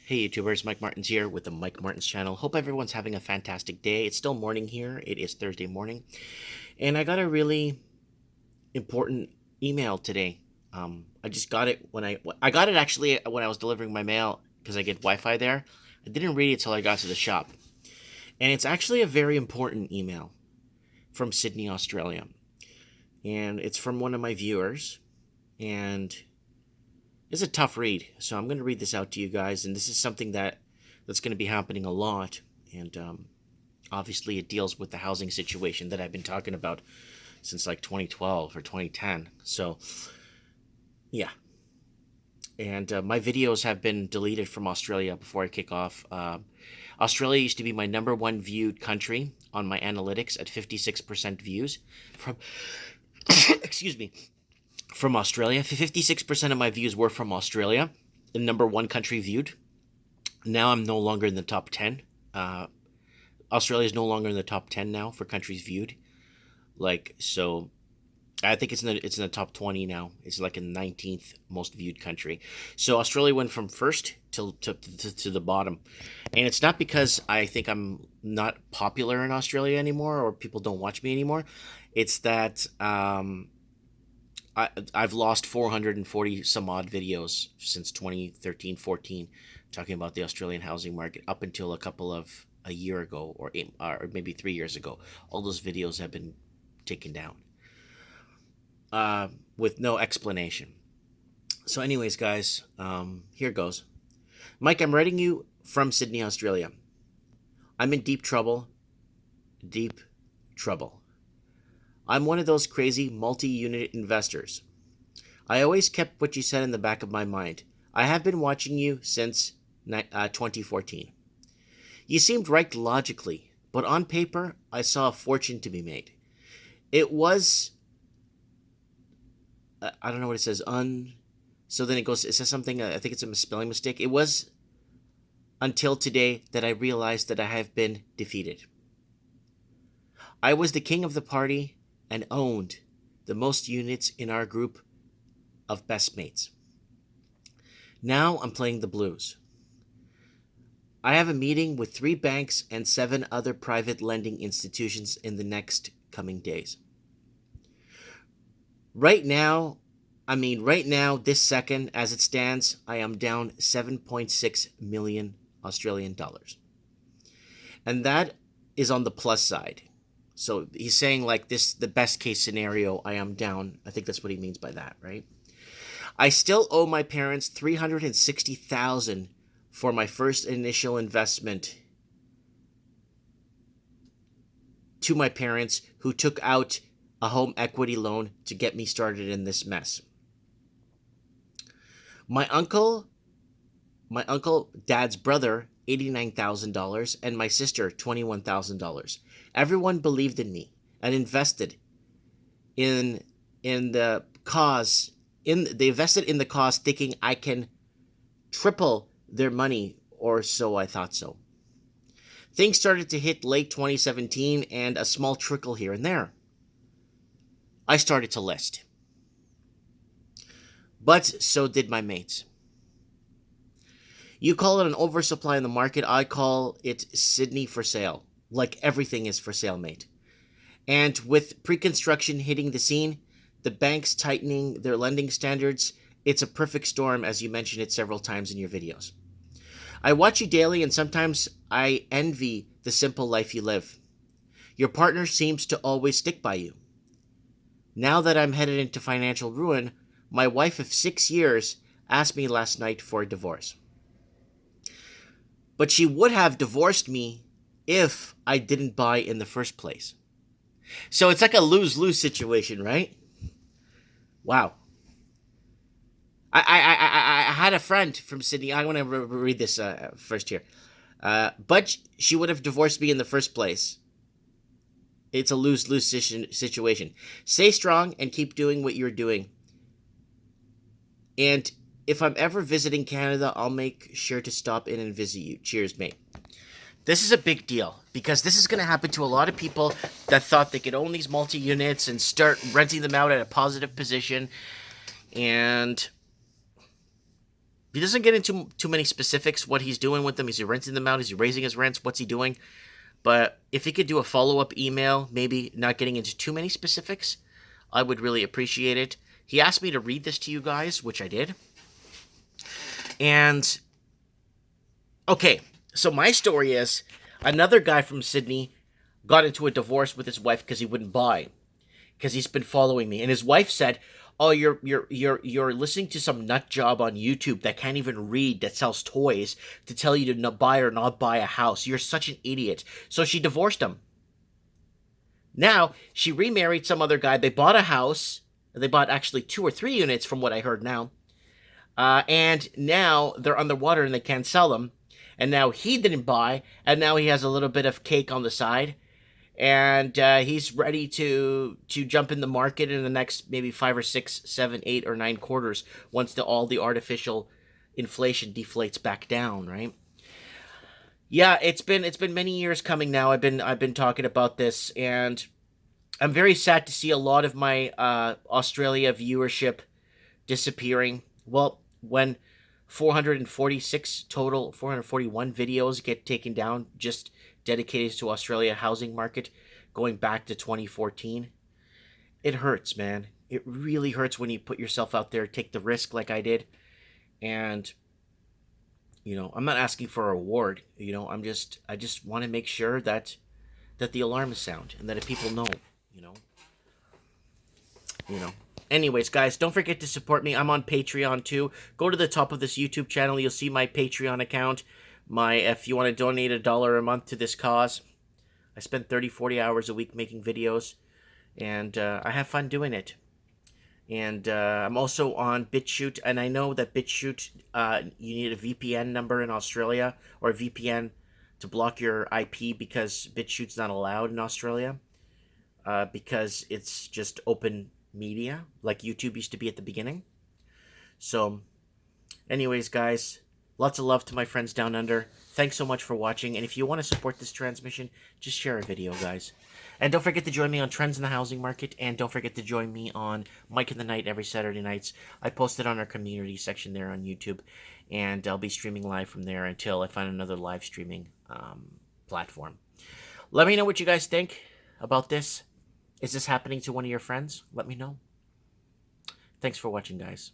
Hey YouTubers, Mike Martins here with the Mike Martins channel. Hope everyone's having a fantastic day. It's still morning here. It is Thursday morning. And I got a really important email today. I just got it when I got it actually when I was delivering my mail because I get Wi-Fi there. I didn't read it till I got to the shop. And it's actually a very important email from Sydney, Australia. And it's from one of my viewers. And it's a tough read, so I'm going to read this out to you guys, and this is something that's going to be happening a lot, and obviously it deals with the housing situation that I've been talking about since like 2012 or 2010. So, yeah, and my videos have been deleted from Australia before I kick off. Australia used to be my number one viewed country on my analytics at 56% views from, excuse me, from Australia. 56% of my views were from Australia, the number one country viewed. Now I'm no longer in the top 10. Australia is no longer in the top 10 now for countries viewed. So I think it's in the top 20 now. It's like a 19th most viewed country. So Australia went from first to the bottom. And it's not because I think I'm not popular in Australia anymore or people don't watch me anymore. It's that I've lost 440 some odd videos since 2013, 14, talking about the Australian housing market up until a year ago or maybe 3 years ago. All those videos have been taken down with no explanation. So, anyways, guys, here goes. Mike, I'm writing you from Sydney, Australia. I'm in deep trouble. Deep trouble. I'm one of those crazy multi-unit investors. I always kept what you said in the back of my mind. I have been watching you since 2014. You seemed right logically, but on paper, I saw a fortune to be made. It was, I don't know what it says, so then it says something, I think it's a spelling mistake. It was until today that I realized that I have been defeated. I was the king of the party and owned the most units in our group of best mates. Now I'm playing the blues. I have a meeting with 3 banks and 7 other private lending institutions in the next coming days. Right now, this second, as it stands, I am down 7.6 million Australian dollars. And that is on the plus side. So he's saying like this, the best case scenario, I am down. I think that's what he means by that, right? I still owe my parents $360,000 for my first initial investment to my parents who took out a home equity loan to get me started in this mess. My uncle, dad's brother, $89,000, and my sister, $21,000. Everyone believed in me and invested in the cause. They invested in the cause, thinking I can triple their money, or so I thought so. Things started to hit late 2017, and a small trickle here and there. I started to list, but so did my mates. You call it an oversupply in the market. I call it Sydney for sale. Like everything is for sale, mate. And with pre-construction hitting the scene, the banks tightening their lending standards, it's a perfect storm, as you mentioned it several times in your videos. I watch you daily, and sometimes I envy the simple life you live. Your partner seems to always stick by you. Now that I'm headed into financial ruin, my wife of 6 years asked me last night for a divorce. But she would have divorced me if I didn't buy in the first place. So it's like a lose-lose situation, right? Wow. I had a friend from Sydney. I want to read this first here. But she would have divorced me in the first place. It's a lose-lose situation. Stay strong and keep doing what you're doing. And if I'm ever visiting Canada, I'll make sure to stop in and visit you. Cheers, mate. This is a big deal because this is going to happen to a lot of people that thought they could own these multi-units and start renting them out at a positive position. And He doesn't get into too many specifics what he's doing with them. Is he renting them out? Is he raising his rents? What's he doing? But if he could do a follow-up email, maybe not getting into too many specifics, I would really appreciate it. He asked me to read this to you guys, which I did. And, okay, so my story is another guy from Sydney got into a divorce with his wife because he wouldn't buy, because he's been following me. And his wife said, "Oh, you're listening to some nut job on YouTube that can't even read, that sells toys, to tell you to not buy or not buy a house. You're such an idiot." So she divorced him. Now she remarried some other guy. They bought a house. They bought actually 2 or 3 units, from what I heard now. And now they're underwater and they can't sell them. And now he didn't buy, and now he has a little bit of cake on the side. And he's ready to jump in the market in the next maybe 5 or 6, 7, 8, or 9 quarters, once all the artificial inflation deflates back down, right? Yeah, it's been many years coming now. I've been talking about this, and I'm very sad to see a lot of my Australia viewership disappearing. Well, when 446 total, 441 videos get taken down just dedicated to Australia housing market going back to 2014, it hurts, man. It really hurts when you put yourself out there, take the risk like I did. And, I'm not asking for a reward. I just want to make sure that the alarm is sound and that if people know, you know. Anyways, guys, don't forget to support me. I'm on Patreon too. Go to the top of this YouTube channel. You'll see my Patreon account. If you want to donate $1 a month to this cause, I spend 30, 40 hours a week making videos, and I have fun doing it. And I'm also on BitChute, and I know that BitChute, you need a VPN number in Australia, or a VPN to block your IP, because BitChute's not allowed in Australia, because it's just open media, like YouTube used to be at the beginning. So, anyways, guys, lots of love to my friends down under. Thanks so much for watching, and if you want to support this transmission, just share a video, guys. And don't forget to join me on Trends in the Housing Market, and don't forget to join me on Mike in the Night every Saturday nights. I post it on our community section there on YouTube, and I'll be streaming live from there until I find another live streaming platform. Let me know what you guys think about this. Is this happening to one of your friends? Let me know. Thanks for watching, guys.